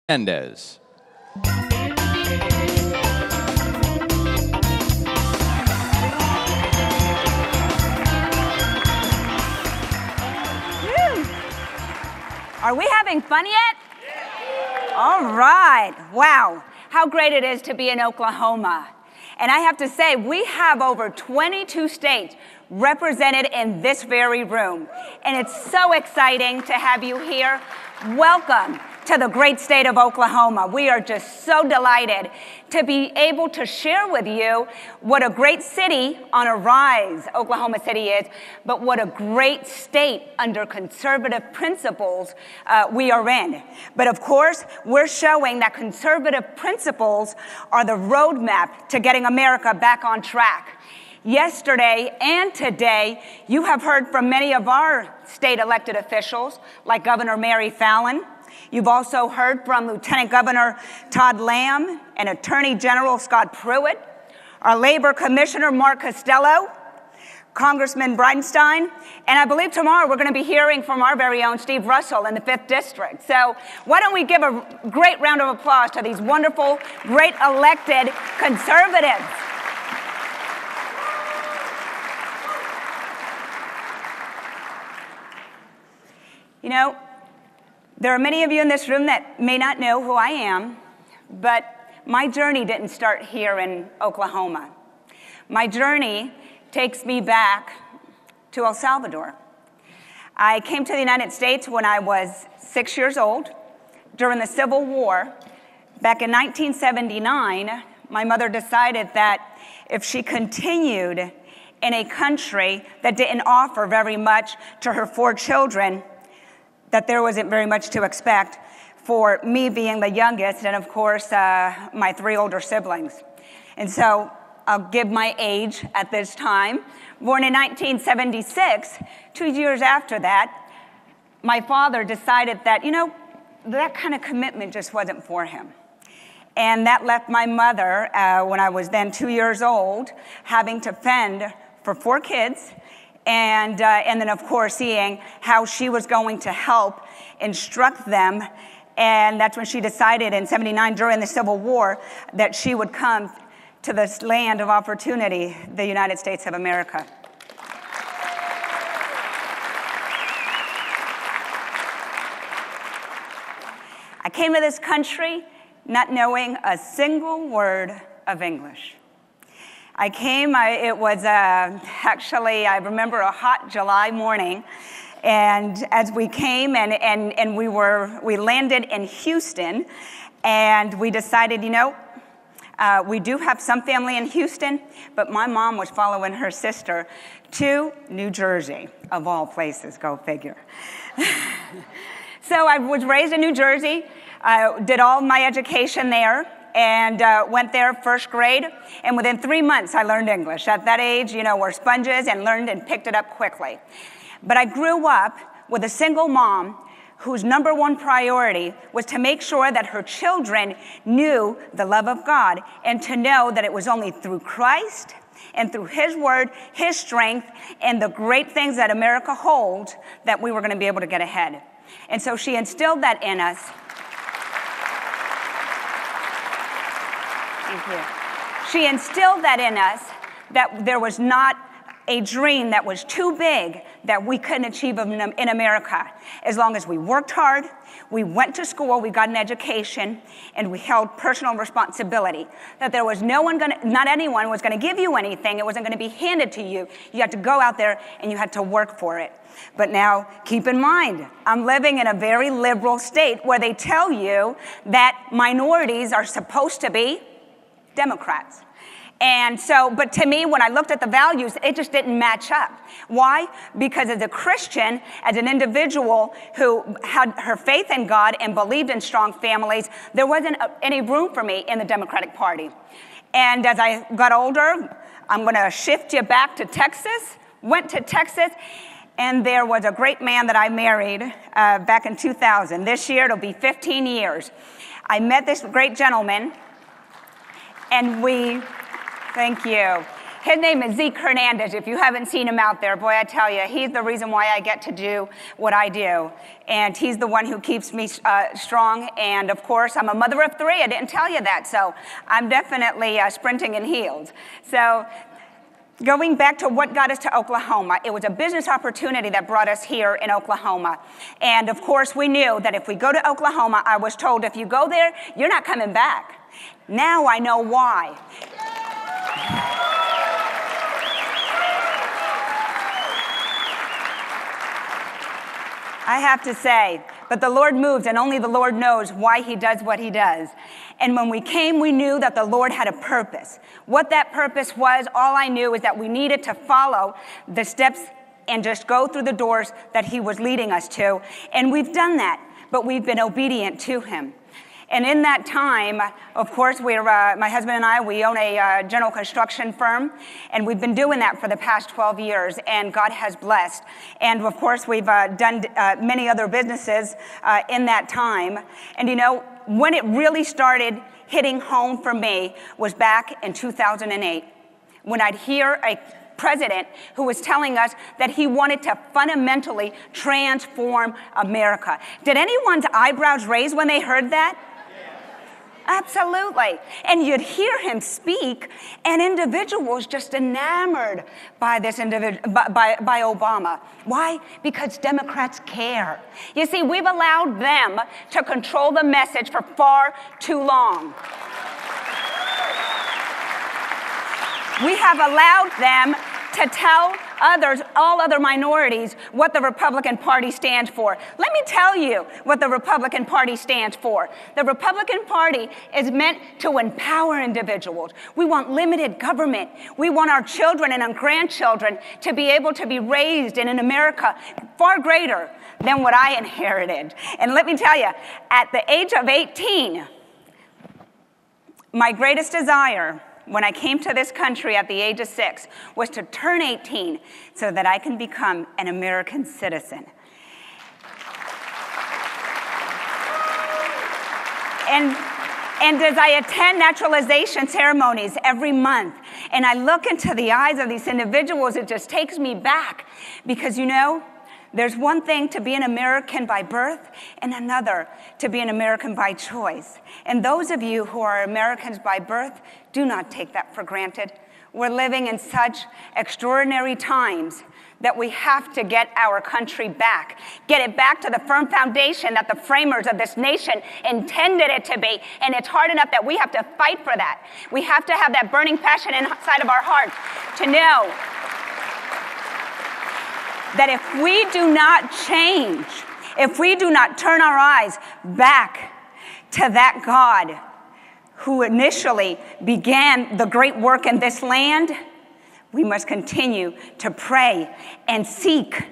Hernandez. Are we having fun yet? All right. Wow. How great it is to be in Oklahoma. And I have to say, we have over 22 states represented in this very room. And it's so exciting to have you here. Welcome to the great state of Oklahoma. We are just so delighted to be able to share with you what a great city on a rise Oklahoma City is, but what a great state under conservative principles we are in. But of course, we're showing that conservative principles are the roadmap to getting America back on track. Yesterday and today, you have heard from many of our state elected officials, like Governor Mary Fallin. You've also heard from Lieutenant Governor Todd Lamb and Attorney General Scott Pruitt, our Labor Commissioner Mark Costello, Congressman Bridenstine, and I believe tomorrow we're going to be hearing from our very own Steve Russell in the 5th District. So why don't we give a great round of applause to these wonderful, great elected conservatives. You know, there are many of you in this room that may not know who I am, but my journey didn't start here in Oklahoma. My journey takes me back to El Salvador. I came to the United States when I was 6 years old. During the Civil War, back in 1979, my mother decided that if she continued in a country that didn't offer very much to her 4 children, that there wasn't very much to expect for me being the youngest and, of course, my 3 older siblings. And so I'll give my age at this time. Born in 1976, 2 years after that, my father decided that, you know, that kind of commitment just wasn't for him. And that left my mother, when I was then 2 years old, having to fend for 4 kids, and then, of course, seeing how she was going to help instruct them. And that's when she decided in 79, during the Civil War, that she would come to this land of opportunity, the United States of America. I came to this country not knowing a single word of English. I came, it was actually, I remember a hot July morning, and as we came and we landed in Houston, and we decided, you know, we do have some family in Houston, but my mom was following her sister to New Jersey, of all places, go figure. So I was raised in New Jersey, did all my education there, and went there 1st grade, and within 3 months I learned English. At that age, you know, we're sponges, and learned and picked it up quickly. But I grew up with a single mom whose number 1 priority was to make sure that her children knew the love of God, and to know that it was only through Christ and through His Word, His strength, and the great things that America holds that we were going to be able to get ahead. And so she instilled that in us. Thank you. She instilled that in us, that there was not a dream that was too big that we couldn't achieve in America. As long as we worked hard, we went to school, we got an education, and we held personal responsibility. That there was not anyone was going to give you anything. It wasn't going to be handed to you. You had to go out there and you had to work for it. But now, keep in mind, I'm living in a very liberal state where they tell you that minorities are supposed to be Democrats. And so, but to me, when I looked at the values, it just didn't match up. Why? Because as a Christian, as an individual who had her faith in God and believed in strong families, there wasn't any room for me in the Democratic Party. And as I got older, I'm going to shift you back to Texas, went to Texas, and there was a great man that I married back in 2000. This year, it'll be 15 years. I met this great gentleman, and thank you. His name is Estela Hernandez. If you haven't seen him out there, boy, I tell you, he's the reason why I get to do what I do. And he's the one who keeps me strong. And of course, I'm a mother of 3. I didn't tell you that. So I'm definitely sprinting in heels. So going back to what got us to Oklahoma, it was a business opportunity that brought us here in Oklahoma. And of course, we knew that if we go to Oklahoma, I was told if you go there, you're not coming back. Now I know why. I have to say, but the Lord moves, and only the Lord knows why he does what he does. And when we came, we knew that the Lord had a purpose. What that purpose was, all I knew is that we needed to follow the steps and just go through the doors that he was leading us to. And we've done that, but we've been obedient to him. And in that time, of course, my husband and I, we own a general construction firm, and we've been doing that for the past 12 years, and God has blessed. And of course, we've done many other businesses in that time. And you know, when it really started hitting home for me was back in 2008, when I'd hear a president who was telling us that he wanted to fundamentally transform America. Did anyone's eyebrows raise when they heard that? Absolutely. And you'd hear him speak, and individuals just enamored by this by Obama. Why? Because Democrats care. You see, we've allowed them to control the message for far too long. We have allowed them to tell others, all other minorities, what the Republican Party stands for. Let me tell you what the Republican Party stands for. The Republican Party is meant to empower individuals. We want limited government. We want our children and our grandchildren to be able to be raised in an America far greater than what I inherited. And let me tell you, at the age of 18, my greatest desire when I came to this country at the age of 6 was to turn 18 so that I can become an American citizen. And as I attend naturalization ceremonies every month, and I look into the eyes of these individuals, it just takes me back. Because, you know, there's one thing to be an American by birth and another to be an American by choice. And those of you who are Americans by birth, do not take that for granted. We're living in such extraordinary times that we have to get our country back. Get it back to the firm foundation that the framers of this nation intended it to be. And it's hard enough that we have to fight for that. We have to have that burning passion inside of our hearts to know that if we do not change, if we do not turn our eyes back to that God who initially began the great work in this land, we must continue to pray and seek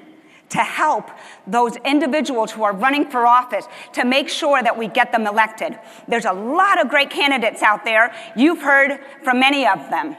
to help those individuals who are running for office to make sure that we get them elected. There's a lot of great candidates out there. You've heard from many of them.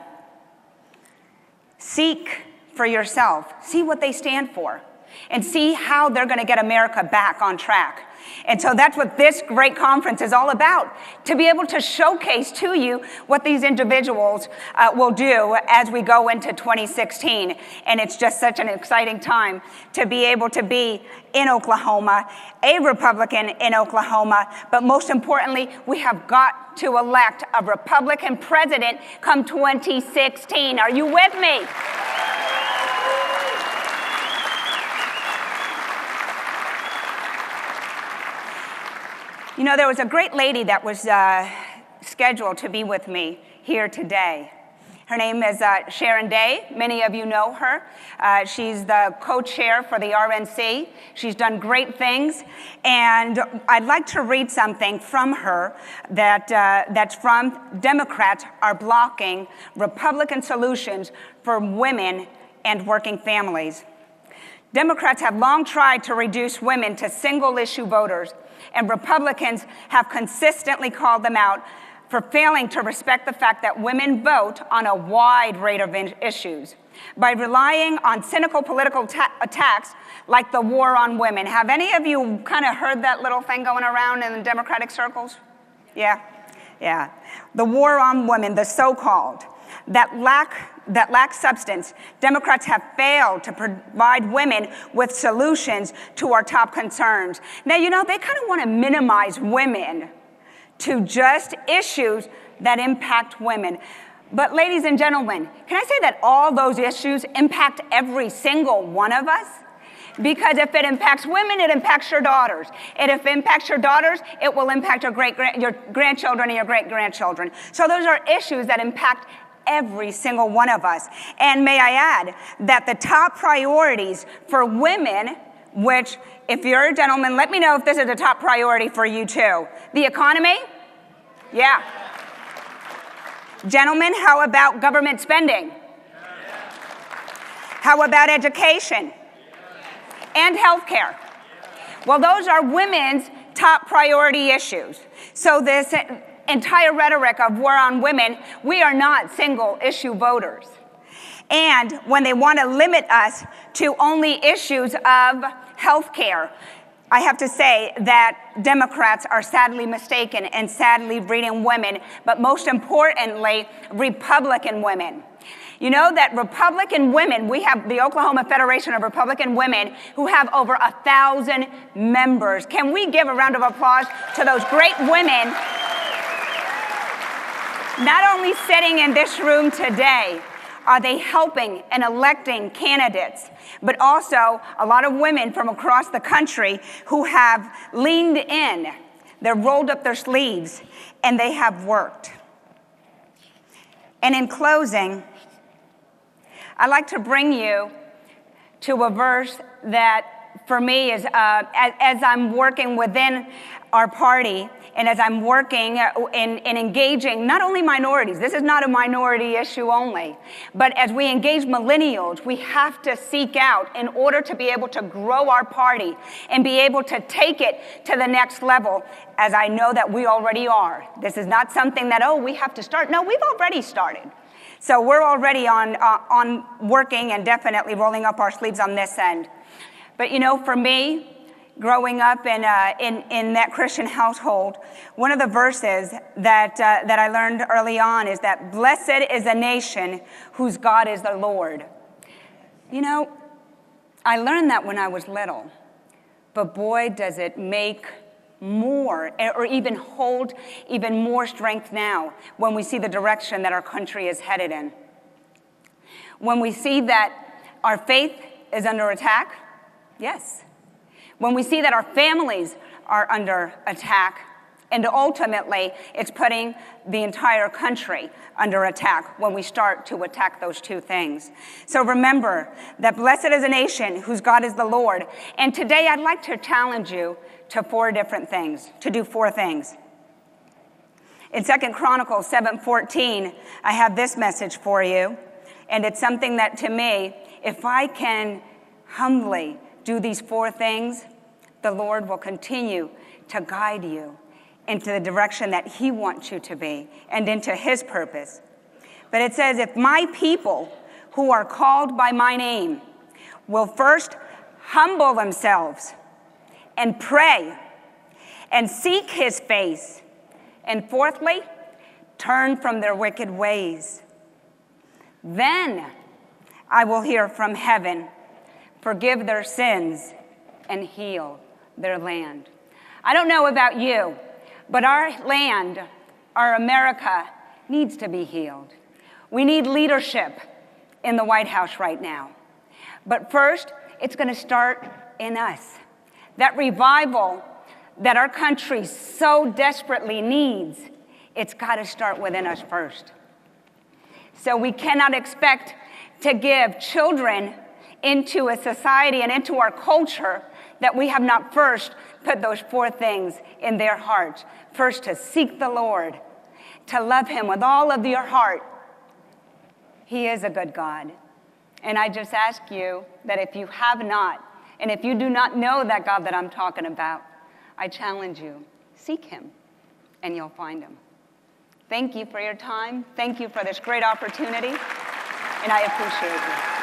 Seek for yourself. See what they stand for and see how they're going to get America back on track. And so that's what this great conference is all about, to be able to showcase to you what these individuals will do as we go into 2016. And it's just such an exciting time to be able to be in Oklahoma, a Republican in Oklahoma, but most importantly, we have got to elect a Republican president come 2016. Are you with me? You know, there was a great lady that was scheduled to be with me here today. Her name is Sharon Day. Many of you know her. She's the co-chair for the RNC. She's done great things. And I'd like to read something from her that's from Democrats are blocking Republican solutions for women and working families. Democrats have long tried to reduce women to single-issue voters, and Republicans have consistently called them out for failing to respect the fact that women vote on a wide range of issues. By relying on cynical political attacks like the war on women. Have any of you kind of heard that little thing going around in the Democratic circles? Yeah. The war on women, the so-called. that lack substance. Democrats have failed to provide women with solutions to our top concerns. Now, you know, they kind of want to minimize women to just issues that impact women. But ladies and gentlemen, can I say that all those issues impact every single one of us? Because if it impacts women, it impacts your daughters. And if it impacts your daughters, it will impact your grandchildren and your great-grandchildren. So those are issues that impact every single one of us. And may I add that the top priorities for women, which if you're a gentleman, let me know if this is a top priority for you too. The economy? Yeah. Gentlemen, how about government spending? How about education? And healthcare. Well, those are women's top priority issues. So this entire rhetoric of war on women, we are not single issue voters. And when they want to limit us to only issues of healthcare, I have to say that Democrats are sadly mistaken and sadly breeding women, but most importantly, Republican women. You know that Republican women, we have the Oklahoma Federation of Republican Women who have over 1,000 members. Can we give a round of applause to those great women, not only sitting in this room today, are they helping and electing candidates, but also a lot of women from across the country who have leaned in, they've rolled up their sleeves, and they have worked. And in closing, I'd like to bring you to a verse that for me is, as I'm working within our party and as I'm working in engaging not only minorities, this is not a minority issue only, but as we engage millennials, we have to seek out in order to be able to grow our party and be able to take it to the next level, as I know that we already are. This is not something that, oh, we have to start. No, we've already started. So we're already on working and definitely rolling up our sleeves on this end. But you know, for me, growing up in that Christian household, one of the verses that I learned early on is that blessed is a nation whose God is the Lord. You know, I learned that when I was little, but boy, does it make more or even hold even more strength now when we see the direction that our country is headed in. When we see that our faith is under attack, yes. When we see that our families are under attack, and ultimately it's putting the entire country under attack when we start to attack those two things. So remember that blessed is a nation whose God is the Lord. And today I'd like to challenge you to do four things. In 2 Chronicles 7:14, I have this message for you, and it's something that to me, if I can humbly do these four things, the Lord will continue to guide you into the direction that he wants you to be and into his purpose. But it says, if my people who are called by my name will first humble themselves and pray and seek his face, and fourthly, turn from their wicked ways, then I will hear from heaven, forgive their sins, and heal their land. I don't know about you, but our land, our America, needs to be healed. We need leadership in the White House right now. But first, it's going to start in us. That revival that our country so desperately needs, it's got to start within us first. So we cannot expect to give children into a society and into our culture that we have not first put those four things in their hearts. First, to seek the Lord, to love him with all of your heart. He is a good God. And I just ask you that if you have not, and if you do not know that God that I'm talking about, I challenge you, seek him, and you'll find him. Thank you for your time. Thank you for this great opportunity, and I appreciate you.